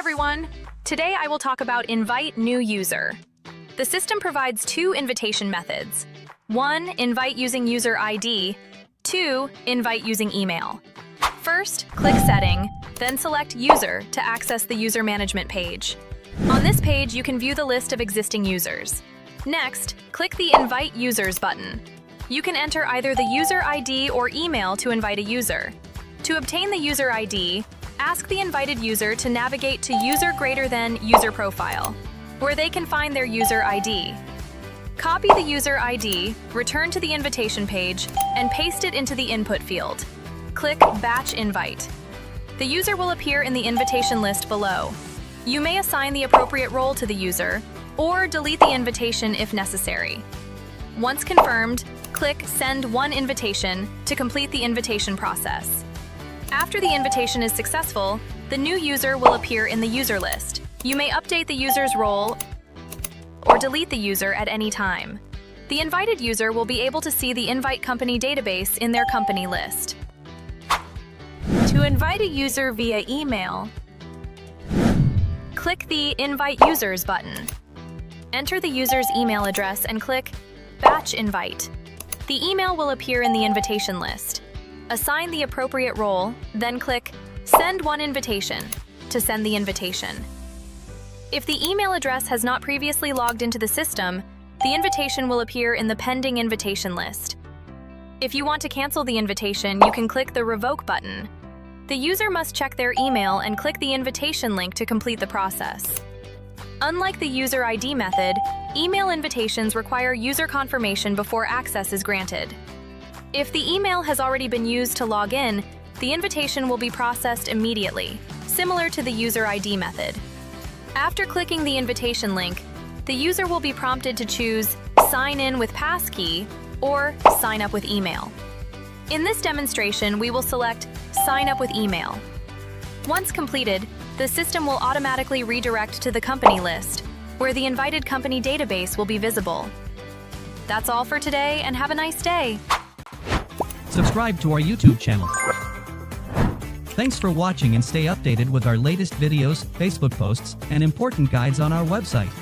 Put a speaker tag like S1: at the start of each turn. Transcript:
S1: everyone! Today I will talk about Invite New User. The system provides two invitation methods. 1. Invite using user ID. 2. Invite using email. First, click Setting, then select User to access the user management page. On this page, you can view the list of existing users. Next, click the Invite Users button. You can enter either the user ID or email to invite a user. To obtain the user ID, ask the invited user to navigate to User greater than User Profile, where they can find their user ID. Copy the user ID, return to the invitation page, and paste it into the input field. Click Batch Invite. The user will appear in the invitation list below. You may assign the appropriate role to the user, or delete the invitation if necessary. Once confirmed, click Send One Invitation to complete the invitation process. After the invitation is successful, the new user will appear in the user list. You may update the user's role or delete the user at any time. The invited user will be able to see the invite company database in their company list. To invite a user via email, click the Invite Users button. Enter the user's email address and click Batch Invite. The email will appear in the invitation list. Assign the appropriate role, then click Send One Invitation to send the invitation. If the email address has not previously logged into the system, the invitation will appear in the pending invitation list. If you want to cancel the invitation, you can click the Revoke button. The user must check their email and click the invitation link to complete the process. Unlike the user ID method, email invitations require user confirmation before access is granted. If the email has already been used to log in, the invitation will be processed immediately, similar to the user ID method. After clicking the invitation link, the user will be prompted to choose Sign in with passkey or Sign up with email. In this demonstration, we will select Sign up with email. Once completed, the system will automatically redirect to the company list, where the invited company database will be visible. That's all for today, and have a nice day!
S2: Subscribe to our YouTube channel. Thanks for watching and stay updated with our latest videos, Facebook posts, and important guides on our website.